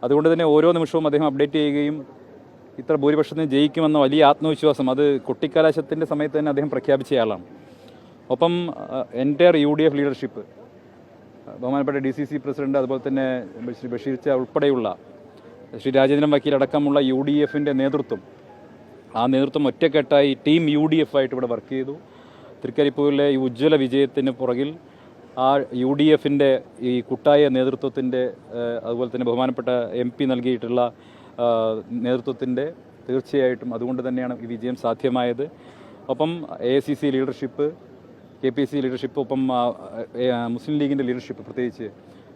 അതുകൊണ്ട് തന്നെ ഓരോ നിമിഷവും അദ്ദേഹം അപ്ഡേറ്റ് ചെയ്യുകയും ഇത്ര ഭൂരിപക്ഷത്തിന് ജയിക്കുമെന്ന വലിയ ആത്മവിശ്വാസം അത് കൊട്ടിക്കലാശത്തിൻ്റെ സമയത്ത് തന്നെ അദ്ദേഹം പ്രഖ്യാപിച്ചയാളാണ്. ഒപ്പം എൻ്റയർ UDF ലീഡർഷിപ്പ്, ബഹുമാനപ്പെട്ട DCC പ്രസിഡന്റ്, അതുപോലെ തന്നെ ശ്രീ ബഷീർ ചാ ഉൾപ്പെടെയുള്ള ശ്രീ രാജേന്ദ്രൻ വക്കീൽ അടക്കമുള്ള UDFൻ്റെ നേതൃത്വം, ആ നേതൃത്വം ഒറ്റക്കെട്ടായി ടീം UDF ആയിട്ട് ഇവിടെ വർക്ക് ചെയ്തു. തൃക്കരിപ്പൂരിലെ ഈ ഉജ്ജ്വല വിജയത്തിന് പുറകിൽ ആ UDFൻ്റെ ഈ കൂട്ടായ നേതൃത്വത്തിൻ്റെ, അതുപോലെ തന്നെ ബഹുമാനപ്പെട്ട MP നൽകിയിട്ടുള്ള നേതൃത്വത്തിൻ്റെ തീർച്ചയായിട്ടും അതുകൊണ്ട് തന്നെയാണ് ഈ വിജയം സാധ്യമായത്. ഒപ്പം AICC ലീഡർഷിപ്പ്, KPC ലീഡർഷിപ്പ്, ഒപ്പം മുസ്ലിം ലീഗിൻ്റെ ലീഡർഷിപ്പ്, പ്രത്യേകിച്ച്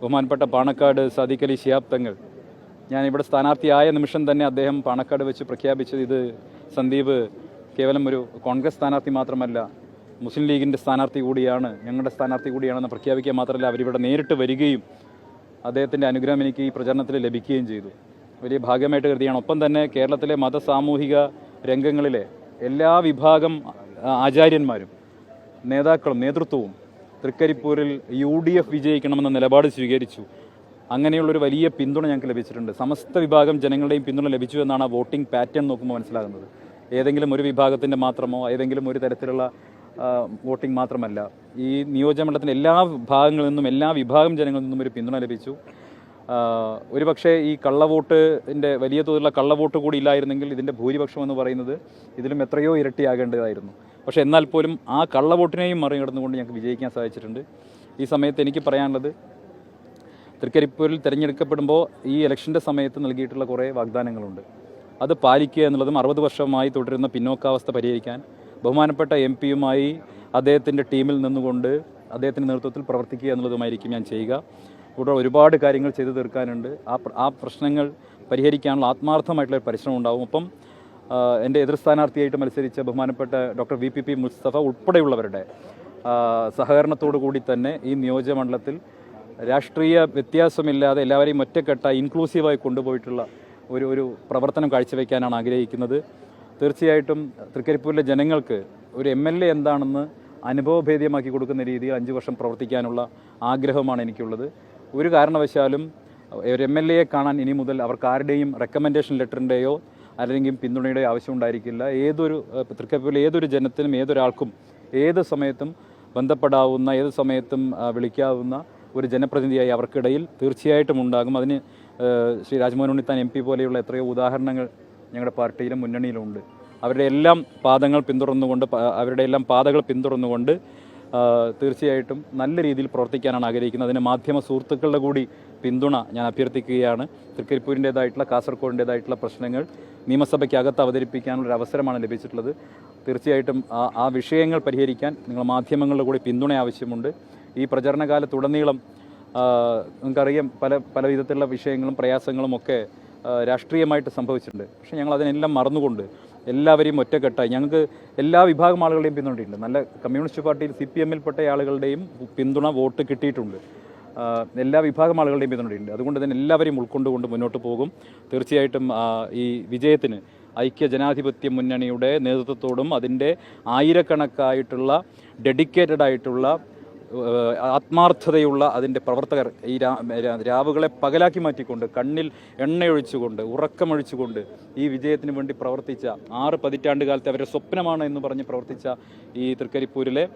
ബഹുമാനപ്പെട്ട പാണക്കാട് സാദിഖ് അലി ശിഹാബ് തങ്ങൾ, ഞാൻ ഇവിടെ സ്ഥാനാർത്ഥിയായ നിമിഷം തന്നെ അദ്ദേഹം പാണക്കാട് വെച്ച് പ്രഖ്യാപിച്ചത് ഇത് സന്ദീപ് കേവലം ഒരു കോൺഗ്രസ് സ്ഥാനാർത്ഥി മാത്രമല്ല, മുസ്ലിം ലീഗിൻ്റെ സ്ഥാനാർത്ഥി കൂടിയാണ്, ഞങ്ങളുടെ സ്ഥാനാർത്ഥി കൂടിയാണെന്ന് പ്രഖ്യാപിക്കുക മാത്രമല്ല, അവരിവിടെ നേരിട്ട് വരികയും അദ്ദേഹത്തിൻ്റെ അനുഗ്രഹം എനിക്ക് ഈ പ്രചരണത്തിൽ ലഭിക്കുകയും ചെയ്തു. വലിയ ഭാഗ്യമായിട്ട് കരുതിയാണ്. ഒപ്പം തന്നെ കേരളത്തിലെ മതസാമൂഹിക രംഗങ്ങളിലെ എല്ലാ വിഭാഗം ആചാര്യന്മാരും നേതാക്കളും നേതൃത്വവും തൃക്കരിപ്പൂരിൽ UDF വിജയിക്കണമെന്ന നിലപാട് സ്വീകരിച്ചു. അങ്ങനെയുള്ളൊരു വലിയ പിന്തുണ ഞങ്ങൾക്ക് ലഭിച്ചിട്ടുണ്ട്. സമസ്ത വിഭാഗം ജനങ്ങളുടെയും പിന്തുണ ലഭിച്ചു എന്നാണ് ആ വോട്ടിംഗ് പാറ്റേൺ നോക്കുമ്പോൾ മനസ്സിലാകുന്നത്. ഏതെങ്കിലും ഒരു വിഭാഗത്തിൻ്റെ മാത്രമോ ഏതെങ്കിലും ഒരു തരത്തിലുള്ള വോട്ടിംഗ് മാത്രമല്ല, ഈ നിയോജകമണ്ഡലത്തിൻ്റെ എല്ലാ ഭാഗങ്ങളിൽ നിന്നും എല്ലാ വിഭാഗം ജനങ്ങളിൽ നിന്നും ഒരു പിന്തുണ ലഭിച്ചു. ഒരുപക്ഷെ ഈ കള്ളവോട്ടിൻ്റെ വലിയ തോതിലുള്ള കള്ളവോട്ട് കൂടി ഇല്ലായിരുന്നെങ്കിൽ ഇതിൻ്റെ ഭൂരിപക്ഷം എന്ന് പറയുന്നത് ഇതിലും എത്രയോ ഇരട്ടിയാകേണ്ടതായിരുന്നു. പക്ഷേ എന്നാൽ പോലും ആ കള്ളവോട്ടിനെയും മറികടന്നുകൊണ്ട് ഞങ്ങൾക്ക് വിജയിക്കാൻ സാധിച്ചിട്ടുണ്ട്. ഈ സമയത്ത് എനിക്ക് പറയാനുള്ളത്, തൃക്കരിപ്പൂരിൽ തിരഞ്ഞെടുക്കപ്പെടുമ്പോൾ ഈ ഇലക്ഷൻ്റെ സമയത്ത് നൽകിയിട്ടുള്ള കുറേ വാഗ്ദാനങ്ങളുണ്ട്. അത് പാലിക്കുക എന്നുള്ളതും 60 വർഷമായി തുടരുന്ന പിന്നോക്കാവസ്ഥ പരിഹരിക്കാൻ ബഹുമാനപ്പെട്ട MP-യുമായി അദ്ദേഹത്തിൻ്റെ ടീമിൽ നിന്നുകൊണ്ട് അദ്ദേഹത്തിൻ്റെ നേതൃത്വത്തിൽ പ്രവർത്തിക്കുക എന്നുള്ളതുമായിരിക്കും ഞാൻ ചെയ്യുക. ഇവിടെ ഒരുപാട് കാര്യങ്ങൾ ചെയ്തു തീർക്കാനുണ്ട്. ആ പ്രശ്നങ്ങൾ പരിഹരിക്കാനുള്ള ആത്മാർത്ഥമായിട്ടുള്ള പരിശ്രമം ഉണ്ടാവും. ഒപ്പം എൻ്റെ എതിർ സ്ഥാനാർത്ഥിയായിട്ട് മത്സരിച്ച ബഹുമാനപ്പെട്ട ഡോക്ടർ VPP മുസ്തഫ ഉൾപ്പെടെയുള്ളവരുടെ സഹകരണത്തോടു കൂടി തന്നെ ഈ നിയോജകമണ്ഡലത്തിൽ രാഷ്ട്രീയ വ്യത്യാസമില്ലാതെ എല്ലാവരെയും ഒറ്റക്കെട്ടായി ഇൻക്ലൂസീവായി കൊണ്ടുപോയിട്ടുള്ള ഒരു പ്രവർത്തനം കാഴ്ചവെക്കാനാണ് ആഗ്രഹിക്കുന്നത്. തീർച്ചയായിട്ടും തൃക്കരിപ്പൂരിലെ ജനങ്ങൾക്ക് ഒരു MLA എന്താണെന്ന് അനുഭവഭേദ്യമാക്കി കൊടുക്കുന്ന രീതിയിൽ 5 വർഷം പ്രവർത്തിക്കാനുള്ള ആഗ്രഹമാണ് എനിക്കുള്ളത്. ഒരു കാരണവശാലും ഒരു MLA കാണാൻ ഇനി മുതൽ അവർക്ക് ആരുടെയും റെക്കമെൻഡേഷൻ ലെറ്ററിൻ്റെയോ അല്ലെങ്കിൽ പിന്തുണയുടെയോ ആവശ്യം ഉണ്ടായിരിക്കില്ല. തൃക്കരിപ്പൂരിലെ ഏതൊരു ജനത്തിനും ഏതൊരാൾക്കും ഏത് സമയത്തും ബന്ധപ്പെടാവുന്ന, ഏത് സമയത്തും വിളിക്കാവുന്ന ഒരു ജനപ്രതിനിധിയായി അവർക്കിടയിൽ തീർച്ചയായിട്ടും ഉണ്ടാകും. അതിന് ശ്രീ രാജ്മോഹൻ ഉണ്ണിത്താൻ MP പോലെയുള്ള എത്രയോ ഉദാഹരണങ്ങൾ ഞങ്ങളുടെ പാർട്ടിയിലും മുന്നണിയിലുമുണ്ട്. അവരുടെ എല്ലാം പാതകൾ പിന്തുടർന്നുകൊണ്ട് തീർച്ചയായിട്ടും നല്ല രീതിയിൽ പ്രവർത്തിക്കാനാണ് ആഗ്രഹിക്കുന്നത്. അതിന് മാധ്യമ സുഹൃത്തുക്കളുടെ കൂടി പിന്തുണ ഞാൻ അഭ്യർത്ഥിക്കുകയാണ്. തൃക്കരിപ്പൂരിൻ്റേതായിട്ടുള്ള, കാസർഗോഡിൻ്റേതായിട്ടുള്ള പ്രശ്നങ്ങൾ നിയമസഭയ്ക്കകത്ത് അവതരിപ്പിക്കാനുള്ളൊരു അവസരമാണ് ലഭിച്ചിട്ടുള്ളത്. തീർച്ചയായിട്ടും ആ വിഷയങ്ങൾ പരിഹരിക്കാൻ നിങ്ങൾ മാധ്യമങ്ങളുടെ കൂടി പിന്തുണ ആവശ്യമുണ്ട്. ഈ പ്രചരണകാലത്തുടനീളം നിങ്ങൾക്കറിയാം പല വിധത്തിലുള്ള വിഷയങ്ങളും പ്രയാസങ്ങളും ഒക്കെ രാഷ്ട്രീയമായിട്ട് സംഭവിച്ചിട്ടുണ്ട്. പക്ഷേ ഞങ്ങൾ അതിനെല്ലാം മറന്നുകൊണ്ട് എല്ലാവരെയും ഒറ്റക്കെട്ടായി ഞങ്ങൾക്ക് എല്ലാ വിഭാഗം ആളുകളുടെയും പിന്തുണയുണ്ട്. നല്ല കമ്മ്യൂണിസ്റ്റ് പാർട്ടിയിൽ CPM-ൽപ്പെട്ട ആളുകളുടെയും പിന്തുണ വോട്ട് കിട്ടിയിട്ടുണ്ട്. എല്ലാ വിഭാഗം ആളുകളുടെയും പിന്തുണയുണ്ട്. അതുകൊണ്ട് തന്നെ എല്ലാവരെയും ഉൾക്കൊണ്ടുകൊണ്ട് മുന്നോട്ട് പോകും. തീർച്ചയായിട്ടും ഈ വിജയത്തിന് ഐക്യ ജനാധിപത്യ മുന്നണിയുടെ നേതൃത്വത്തോടും അതിൻ്റെ ആയിരക്കണക്കായിട്ടുള്ള ഡെഡിക്കേറ്റഡ് ആയിട്ടുള്ള ആത്മാർത്ഥതയുള്ള അതിൻ്റെ പ്രവർത്തകർ ഈ രാവുകളെ പകലാക്കി മാറ്റിക്കൊണ്ട് കണ്ണിൽ എണ്ണയൊഴിച്ചുകൊണ്ട് ഉറക്കമൊഴിച്ചുകൊണ്ട് ഈ വിജയത്തിന് വേണ്ടി പ്രവർത്തിച്ച 6 പതിറ്റാണ്ട് കാലത്തെ അവരുടെ സ്വപ്നമാണ് എന്ന് പറഞ്ഞ് പ്രവർത്തിച്ച ഈ തൃക്കരിപ്പൂരിലെ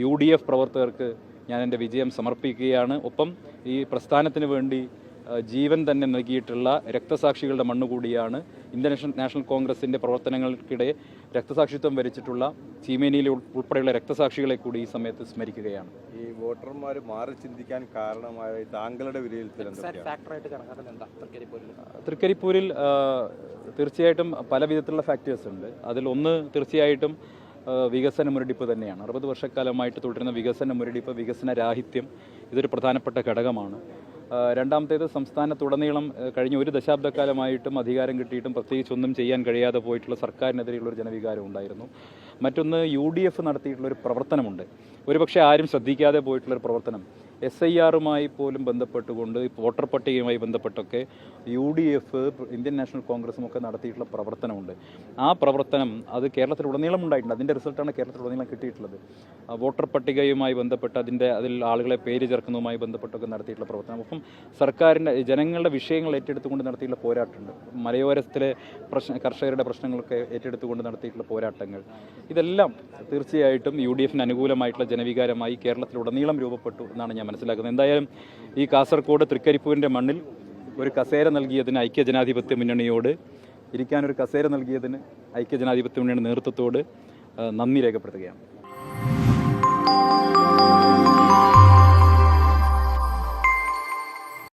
UDF പ്രവർത്തകർക്ക് ഞാൻ എൻ്റെ വിജയം സമർപ്പിക്കുകയാണ്. ഒപ്പം ഈ പ്രസ്ഥാനത്തിന് വേണ്ടി ജീവൻ തന്നെ നൽകിയിട്ടുള്ള രക്തസാക്ഷികളുടെ മണ്ണുകൂടിയാണ്. ഇന്ത്യൻ നാഷണൽ കോൺഗ്രസിൻ്റെ പ്രവർത്തനങ്ങൾക്കിടെ രക്തസാക്ഷിത്വം വരിച്ചിട്ടുള്ള ചീമേനിയിലെ ഉൾപ്പെടെയുള്ള രക്തസാക്ഷികളെ കൂടി ഈ സമയത്ത് സ്മരിക്കുകയാണ്. ഈ വോട്ടർമാർ മാറി ചിന്തിക്കാൻ കാരണമായ താങ്കളുടെ വിലയിരുത്തൽ തൃക്കരിപ്പൂരിൽ തീർച്ചയായിട്ടും പല വിധത്തിലുള്ള ഫാക്ടേഴ്സ് ഉണ്ട്. അതിലൊന്ന് തീർച്ചയായിട്ടും വികസന മുരടിപ്പ് തന്നെയാണ്. 60 വർഷക്കാലമായിട്ട് തുടരുന്ന വികസന മുരടിപ്പ്, വികസന രാഹിത്യം ഇതൊരു പ്രധാനപ്പെട്ട ഘടകമാണ്. രണ്ടാമത്തേത് സംസ്ഥാനത്തുടനീളം കഴിഞ്ഞ 1 ദശാബ്ദക്കാലമായിട്ടും അധികാരം കിട്ടിയിട്ടും പ്രത്യേകിച്ചൊന്നും ചെയ്യാൻ കഴിയാതെ പോയിട്ടുള്ള സർക്കാരിനെതിരെയുള്ളൊരു ജനവികാരം ഉണ്ടായിരുന്നു. മറ്റൊന്ന് UDF നടത്തിയിട്ടുള്ളൊരു പ്രവർത്തനമുണ്ട്. ഒരുപക്ഷെ ആരും ശ്രദ്ധിക്കാതെ പോയിട്ടുള്ളൊരു പ്രവർത്തനം. SIR-മായി പോലും ബന്ധപ്പെട്ടുകൊണ്ട് വോട്ടർ പട്ടികയുമായി ബന്ധപ്പെട്ടൊക്കെ UDF ഇന്ത്യൻ നാഷണൽ കോൺഗ്രസും ഒക്കെ നടത്തിയിട്ടുള്ള പ്രവർത്തനമുണ്ട്. ആ പ്രവർത്തനം അത് കേരളത്തിലുടനീളം ഉണ്ടായിട്ടുണ്ട്. അതിൻ്റെ റിസൾട്ടാണ് കേരളത്തിലുടനീളം കിട്ടിയിട്ടുള്ളത്. വോട്ടർ പട്ടികയുമായി ബന്ധപ്പെട്ട് അതിൽ ആളുകളെ പേര് ചേർക്കുന്നതുമായി ബന്ധപ്പെട്ടൊക്കെ നടത്തിയിട്ടുള്ള പ്രവർത്തനം. ഒപ്പം സർക്കാരിൻ്റെ ജനങ്ങളുടെ വിഷയങ്ങൾ ഏറ്റെടുത്തുകൊണ്ട് നടത്തിയിട്ടുള്ള പോരാട്ടമുണ്ട്. മലയോരത്തിലെ കർഷകരുടെ പ്രശ്നങ്ങളൊക്കെ ഏറ്റെടുത്തുകൊണ്ട് നടത്തിയിട്ടുള്ള പോരാട്ടങ്ങൾ, ഇതെല്ലാം തീർച്ചയായിട്ടും UDF-ന് അനുകൂലമായിട്ടുള്ള ജനവികാരമായി കേരളത്തിലുടനീളം രൂപപ്പെട്ടു എന്നാണ് ഞാൻ മനസ്സിലാക്കുന്നത്. എന്തായാലും ഈ കാസർഗോഡ് തൃക്കരിപ്പൂരിൻ്റെ മണ്ണിൽ ഒരു കസേര നൽകിയതിന് ഐക്യജനാധിപത്യ മുന്നണിയോട്, ഇരിക്കാനൊരു കസേര നൽകിയതിന് ഐക്യജനാധിപത്യ മുന്നണിയുടെ നേതൃത്വത്തോട് നന്ദി രേഖപ്പെടുത്തുകയാണ്.